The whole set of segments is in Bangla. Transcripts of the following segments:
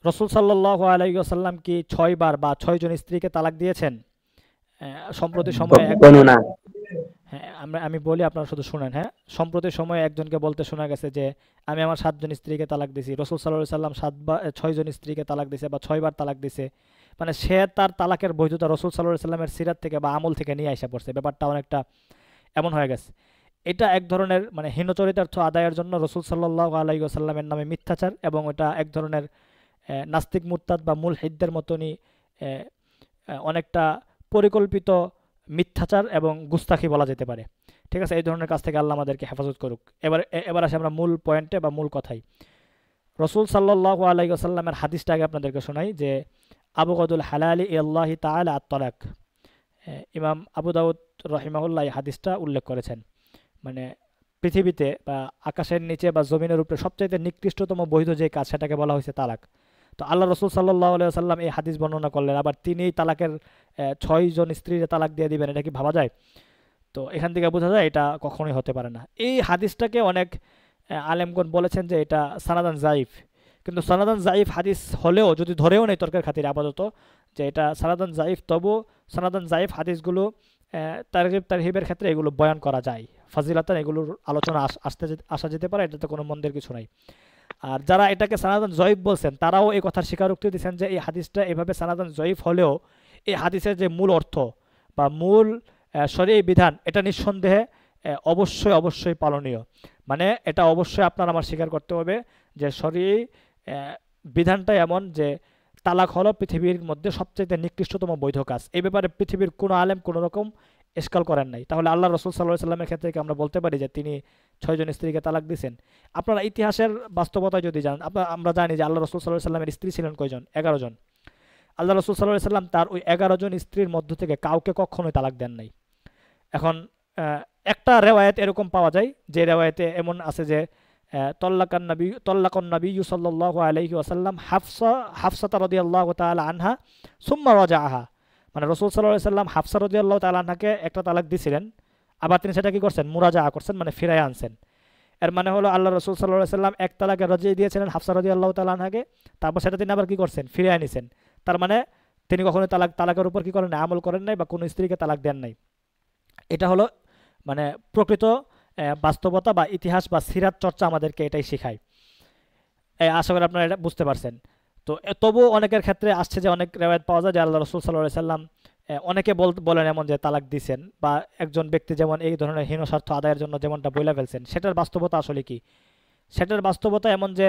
রসুল সাল্লাল্লাহু আলাইহি ওয়াসাল্লাম কি 6 বার বা 6 জন স্ত্রীকে তালাক দিয়েছেন? সম্প্রতি সময়ে কখনো না। হ্যাঁ, আমি বলি, আপনারা শুধু শুনেন। হ্যাঁ, সম্প্রতি সময়ে একজনকে বলতে শোনা গেছে যে আমি আমার 7 জন স্ত্রীকে তালাক দিছি। রসুল সাল্লাল্লাহু আলাইহি সাল্লাম 6 জন স্ত্রীকে তালাক দিছে বা 6 বার তালাক দিছে। মানে সে তার তালাকের বৈধতা রসুল সাল্লাল্লাহু আলাইহি সাল্লামের সিরাত থেকে বা আমল থেকে নিয়ে আসা পড়ছে। ব্যাপারটা অনেকটা এমন হয়ে গেছে। এটা এক ধরনের মানে হীনচরিতার্থ আদায়ের জন্য রসুল সাল্লাল্লাহু আলাইহি ওয়াসাল্লামের নামে মিথ্যাচার, এবং এটা এক ধরনের নাস্তিক মুরতাদ বা মূল হিদ্দের মতনই অনেকটা পরিকল্পিত মিথ্যাচার এবং গুস্তাখি বলা যেতে পারে। ঠিক আছে, এই ধরনের কাজ থেকে আল্লাহ আমাদেরকে হেফাজত করুক। এবার আসে আমরা মূল পয়েন্টে বা মূল কথাই। রসুল সাল্লাল্লাহু আলাইহি ওয়াসাল্লামের হাদিসটা আগে আপনাদেরকে শোনাই যে আবগাদুল হালালি ইল্লাহি তাআলা আত-তালাক। ইমাম আবু দাউদ রহিমাহুল্লাহ এই হাদিসটা উল্লেখ করেছেন। মানে পৃথিবীতে বা আকাশের নিচে বা জমিনের উপরে সবচাইতে নিকৃষ্টতম বৈধ যে কাজ সেটাকে বলা হয়েছে তালাক। তো আল্লাহ রসুল সাল্লাহ আলাইহি সাল্লাম এই হাদিস বর্ণনা করলেন, আবার তিনি তালাকের 6 জন স্ত্রীর তালাক দিয়ে দিবেন, এটা কি ভাবা যায়? তো এখান থেকে বোঝা যায় এটা কখনোই হতে পারে না। এই হাদিসটাকে অনেক আলেমগণ বলেছেন যে এটা সানাদান জাইফ। কিন্তু সানাদান জাইফ হাদিস হলেও, যদি ধরেও নেই তর্কের খাতিরে আপাতত যে এটা সানাদান জাইফ, তবু সানাদান জাইফ হাদিসগুলো তারগিব তারহিবের ক্ষেত্রে এগুলো বয়ান করা যায়। ফাজিলাতান এগুলোর আলোচনা আসা যেতে পারে, এটাতে কোনো মন্দের কিছু নাই। আর যারা এটাকে সানাদান জয়ীফ বলছেন তারাও এই কথার স্বীকারোক্তি দিচ্ছেন যে এই হাদিসটা এভাবে সানাদান জয়ীফ হলেও এই হাদিসের যে মূল অর্থ বা মূল শরীয়ী বিধান এটা নিঃসন্দেহে অবশ্যই অবশ্যই পালনীয়। মানে এটা অবশ্যই আপনার আমার স্বীকার করতে হবে যে শরীয়ী বিধানটা এমন যে তালাক হলো পৃথিবীর মধ্যে সবচেয়ে নিকৃষ্টতম বৈধ কাজ। এই ব্যাপারে পৃথিবীর কোনো আলেম কোনো রকম এসকাল করেন নাই। তাহলে আল্লাহ রসুল সাল্লাহ সাল্লামের ক্ষেত্রে কি আমরা বলতে পারি যে তিনি 6 জন স্ত্রীকে তালাক দিয়েছেন? আপনারা ইতিহাসের বাস্তবতায় যদি জানেন, আমরা জানি যে আল্লাহ রসুল সাল্লাহ সাল্লামের স্ত্রী ছিলেন কয়জন? 11 জন। আল্লাহ রসুল সাল্লাহ সাল্লাম তার ওই 11 জন স্ত্রীর মধ্য থেকে কাউকে কখনোই তালাক দেন নাই। এখন একটা রেওয়ায়েত এরকম পাওয়া যায় যে রেওয়ায়েতে এমন আছে যে তল্লাকান নবী সাল্লাল্লাহু আলাইহি ওয়াসাল্লাম হাফসা রাদিয়াল্লাহু তাআলা আনহা সুম্মা রাজাআহা। মানে রসুল সাল্লাল্লাহু আলাইহি সাল্লাম হাফসা রাদিয়াল্লাহু তাআলা আনহাকে একটা তালাক দিছিলেন, আবার তিনি সেটা কি করছেন? মুরাজা করছেন, মানে ফিরায় আনছেন। এর মানে হলো আল্লাহ রসুল সাল্লাল্লাহু আলাইহি সাল্লাম এক তালাকে রাজিয়ে দিয়েছিলেন হাফসা রাদিয়াল্লাহু তাআলা আনহাকে, তারপর সেটা তিনি আবার কি করছেন? ফিরিয়ে আনিছেন। তার মানে তিনি কখনো তালাকের উপর কি করেন নাই? আমল করেন নাই বা কোনো স্ত্রীকে তালাক দেন নাই। এটা হলো মানে প্রকৃত বাস্তবতা বা ইতিহাস বা সিরাত চর্চা আমাদেরকে এটাই শেখায়। আশা করি আপনারা এটা বুঝতে পারছেন। তো তবুও অনেকের ক্ষেত্রে আসছে যে অনেক রেওয়ায়ত পাওয়া যায় যে আল্লাহ রসুল সাল্লাহ সাল্লাম অনেকে বলেন এমন যে তালাক দিছেন, বা একজন ব্যক্তি যেমন এই ধরনের হীন স্বার্থ আদায়ের জন্য যেমনটা বইলা ফেলছেন, সেটার বাস্তবতা আসলে কি? সেটার বাস্তবতা এমন যে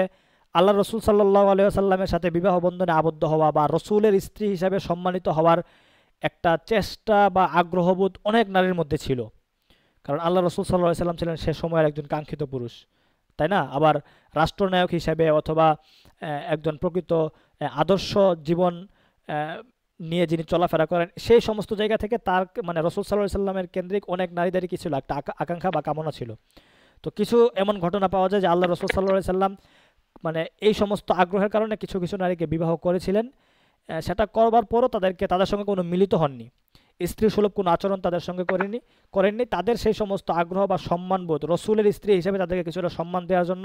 আল্লাহ রসুল সাল্লাহ আলিয়াল্লামের সাথে বিবাহ বন্ধনে আবদ্ধ হওয়া বা রসুলের স্ত্রী হিসাবে সম্মানিত হওয়ার একটা চেষ্টা বা আগ্রহবোধ অনেক নারীর মধ্যে ছিল। কারণ আল্লাহ রসুল সাল্লাহ সাল্লাম ছিলেন সে সময়ের একজন কাঙ্ক্ষিত পুরুষ, তাই না? আবার রাষ্ট্রনায়ক হিসেবে অথবা একজন প্রকৃত আদর্শ জীবন নিয়ে যিনি চলাফেরা করেন, সেই সমস্ত জায়গা থেকে তার মানে রসুল সাল্লাহ সাল্লামের কেন্দ্রিক অনেক নারীদেরই কি ছিল? একটা আকাঙ্ক্ষা বা কামনা ছিল। তো কিছু এমন ঘটনা পাওয়া যায় যে আল্লাহ রসুল সাল্লাহ সাল্লাম মানে এই সমস্ত আগ্রহের কারণে কিছু কিছু নারীকে বিবাহ করেছিলেন। সেটা করবার পরও তাদের সঙ্গে কোনো মিলিত হননি, স্ত্রী সুলভ কোনো আচরণ তাদের সঙ্গে করেননি। তাদের সেই সমস্ত আগ্রহ বা সম্মানবোধ, রসুলের স্ত্রী হিসেবে তাদেরকে কিছুটা সম্মান দেওয়ার জন্য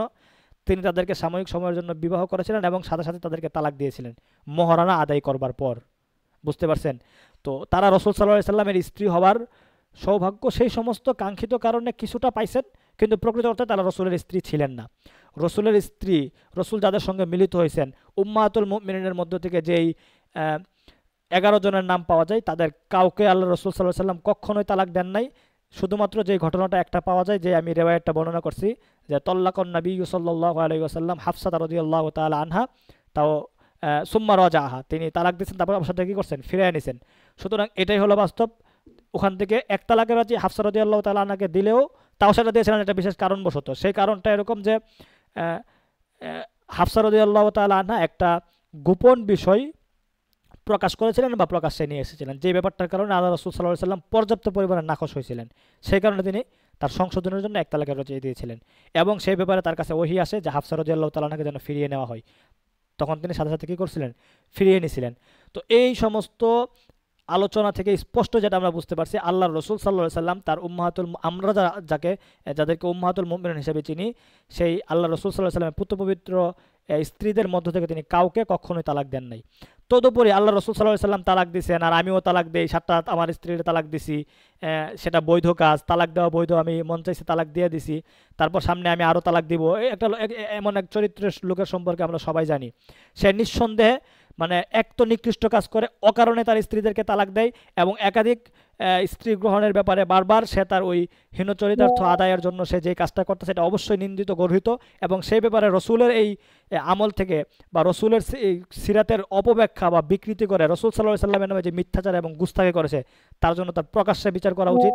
তিনি তাদেরকে সাময়িক সময়ের জন্য বিবাহ করেছিলেন এবং সাথে সাথে তাদেরকে তালাক দিয়েছিলেন মহারানা আদায় করবার পর। বুঝতে পারছেন? তো তারা রসুল সাল্লাহ সাল্লামের স্ত্রী হওয়ার সৌভাগ্য সেই সমস্ত কাঙ্ক্ষিত কারণে কিছুটা পাইছেন, কিন্তু প্রকৃত অর্থে তারা রসুলের স্ত্রী ছিলেন না। রসুলের স্ত্রী, রসুল যাদের সঙ্গে মিলিত হয়েছেন, উম্মাতুল মুমিনিনের মধ্য থেকে যেই 11 জনের নাম পাওয়া যায়, তাদের কাউকে আল্লাহ রসুল সাল্লাহ সাল্লাম কখনোই তালাক দেন নাই। শুধুমাত্র যে ঘটনাটা একটা পাওয়া যায়, যে আমি রেওয়ায়তটা বর্ণনা করছি, যে তল্লাকন নবী সাল্লাল্লাহু আলাইহি ওয়াসাল্লাম হাফসা রাদিয়াল্লাহু তাআলা আনহা, তাও সুম্মা রাজাআহা, তিনি তালাক দিয়েছেন, তারপর আমার সাথে কি করছেন? ফিরে এনেছেন। সুতরাং এটাই হলো বাস্তব। ওখান থেকে এক তালাকের রাজি হাফসা রাদিয়াল্লাহু তাআলা আনহাকে দিলেও তাও সেটা দিয়েছিলেন একটা বিশেষ কারণবশত। সেই কারণটা এরকম যে আহ, আহ, হাফসা রাদিয়াল্লাহু তাআলা আনহা একটা গোপন বিষয় প্রকাশ করেছিলেন বা প্রকাশ্যে নিয়ে এসেছিলেন, যে ব্যাপারটার কারণে আল্লাহ রসুল সাল্লাহ সাল্লাম পর্যাপ্ত পরিমাণে নাখোশ হয়েছিলেন। সেই কারণে তিনি তার সংশোধনের জন্য এক তালাকের রচিয়ে দিয়েছিলেন, এবং সেই ব্যাপারে তার কাছে ওহী আসে যে হাফসা রাদিয়াল্লাহু তাআলাকে যেন ফিরিয়ে নেওয়া হয়। তখন তিনি সাথে সাথে কী করছিলেন? ফিরিয়ে নিয়েছিলেন। তো এই সমস্ত আলোচনা থেকে স্পষ্ট যেটা আমরা বুঝতে পারছি, আল্লাহ রসুল সাল্লাহ সাল্লাম তার আমরা যাদেরকে উম্মাহাতুল মুমিনিন হিসেবে চিনি, সেই আল্লাহ রসুল সাল্লাহ সাল্লামের পুত্রপবিত্র স্ত্রীদের মধ্য থেকে তিনি কাউকে কখনোই তালাক দেন নাই। তদুপরি আল্লাহ রসুল সাল্লাহ সাল্লাম তালাক দিছেন, আর আমিও তালাক দেই, 7টা আমার স্ত্রীর তালাক দিছি, সেটা বৈধ কাজ, তালাক দেওয়া বৈধ, আমি মন চাইছে তালাক দিয়ে দিছি, তারপর সামনে আমি আরও তালাক দিব। এমন এক চরিত্রের লোকের সম্পর্কে আমরা সবাই জানি। সে নিঃসন্দেহে মানে এক তো নিকৃষ্ট কাজ করে, অকারণে তার স্ত্রীদেরকে তালাক দেয়, এবং একাধিক স্ত্রী গ্রহণের ব্যাপারে বারবার সে তার ওই হীনচরিতার্থ আদায়ের জন্য সে যে কাজটা করতেছে এটা অবশ্যই নিন্দিত, গর্হিত। এবং সেই ব্যাপারে রসুলের এই আমল থেকে বা রসুলের এই সিরাতের অপব্যাখ্যা বা বিকৃতি করে রসুল সাল্লাহ সাল্লামের নামে যে মিথ্যাচার এবং গুস্তাখি করেছে, তার জন্য তার প্রকাশ্যে বিচার করা উচিত,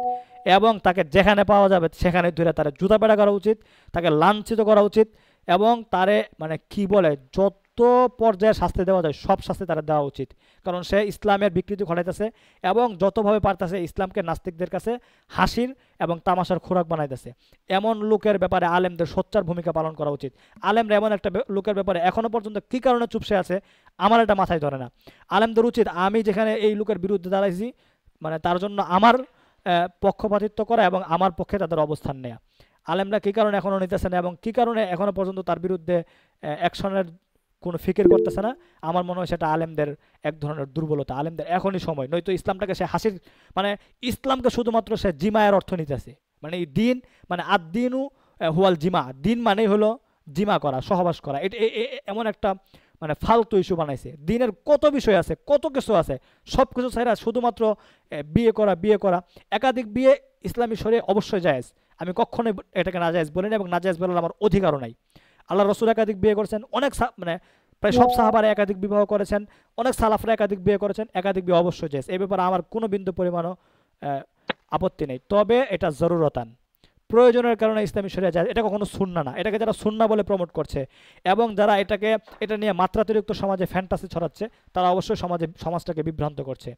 এবং তাকে যেখানে পাওয়া যাবে সেখানে ধরে তার জুতা পেটা করা উচিত, তাকে লাঞ্ছিত করা উচিত, এবং তারে মানে কি বলে যত পর্যায়ে শাস্তি দেওয়া যায় সব শাস্তি তারা দেওয়া উচিত। কারণ সে ইসলামের বিকৃতি ঘটাইতেছে এবং যতভাবে পারতেছে ইসলামকে নাস্তিকদের কাছে হাসির এবং তামাশার খোরাক বানাইতেছে। এমন লোকের ব্যাপারে আলেমদের সোচ্চার ভূমিকা পালন করা উচিত। আলেমরা এমন একটা লোকের ব্যাপারে এখনো পর্যন্ত কী কারণে চুপসে আছে আমার এটা মাথায় ধরে না। আলেমদের উচিত আমি যেখানে এই লোকের বিরুদ্ধে দাঁড়াইছি মানে তার জন্য আমার পক্ষপাতিত্ব করা এবং আমার পক্ষে তাদের অবস্থান নেয়া। আলেমরা কী কারণে এখনও নিতেছে না এবং কী কারণে এখনও পর্যন্ত তার বিরুদ্ধে অ্যাকশনের কোনো ফিকির করতেছে না, আমার মনে হয় সেটা আলেমদের এক ধরনের দুর্বলতা। আলেমদের এখনই সময়, নয়তো ইসলামটাকে সে হাসির মানে ইসলামকে শুধুমাত্র সে জিমায়ের অর্থ নিতেছে। মানে এই দিন মানে আদ-দিনু হুয়াল জিমা, দিন মানেই হলো জিমা করা, সহবাস করা। এটা এমন একটা মানে ফালতু ইস্যু বানাইছে। দিনের কত বিষয় আছে, কত কিছু আছে, সব কিছু ছাড়া শুধুমাত্র বিয়ে করা একাধিক বিয়ে ইসলামী শরীয়তে অবশ্যই জায়েজ, আমি কখনোই এটাকে নাজায়েজ বলি না, এবং নাজায়েজ বলার আমার অধিকারও নাই। আল্লাহ রসুল একাধিক বিয়ে করেছেন, অনেক মানে প্রায় সব সাহাবারা একাধিক বিবাহ করেছেন, অনেক সালাফরা একাধিক বিয়ে করেছেন, একাধিক বিয়ে অবশ্যই জায়েজ। এই ব্যাপারে আমার কোনো বিন্দু পরিমাণও আপত্তি নেই। তবে এটা জরুরতান, প্রয়োজনের কারণে ইসলামী শরিয়া জায়েজ, এটা কখনো সুন্না না। এটাকে যারা সুন্না বলে প্রমোট করছে এবং যারা এটা নিয়ে মাত্রাতিরিক্ত সমাজে ফ্যান্টাসি ছড়াচ্ছে, তারা অবশ্যই সমাজটাকে বিভ্রান্ত করছে।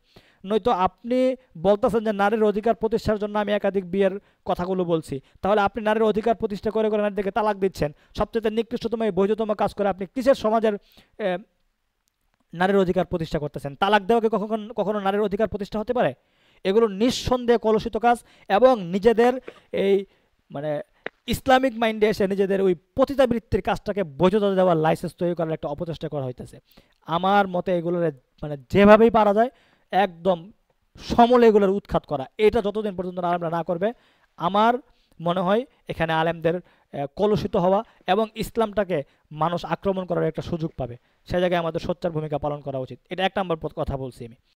নয়তো আপনি বলতেছেন যে নারীর অধিকার প্রতিষ্ঠার জন্য আমি একাধিক বিয়ের কথাগুলো বলছি, তাহলে আপনি নারীর অধিকার প্রতিষ্ঠা করে করে নারীদেরকে তালাক দিচ্ছেন, সবচেয়ে নিকৃষ্টতম এই বৈধতম কাজ করে আপনি কিসের সমাজের নারীর অধিকার প্রতিষ্ঠা করতেছেন? তালাক দেওয়াকে কখনো নারীর অধিকার প্রতিষ্ঠা হতে পারে? এগুলো নিঃসন্দেহে কলুষিত কাজ, এবং নিজেদের এই মানে ইসলামিক মাইন্ডে এসে নিজেদের ওই পতিতাবৃত্তির কাজটাকে বৈধতা দেওয়ার লাইসেন্স তৈরি করার একটা অপচেষ্টা করা হইতেছে। আমার মতে এগুলোর মানে যেভাবেই পারা যায় একদম সমলে এগুলোর উৎখাত করা, এটা যতদিন পর্যন্ত আলেমরা না করবে আমার মনে হয় এখানে আলেমদের কলুষিত হওয়া এবং ইসলামটাকে মানুষ আক্রমণ করার একটা সুযোগ পাবে। সে জায়গায় আমাদের সোচ্চার ভূমিকা পালন করা উচিত। এটা 1 নম্বর কথা বলছি আমি।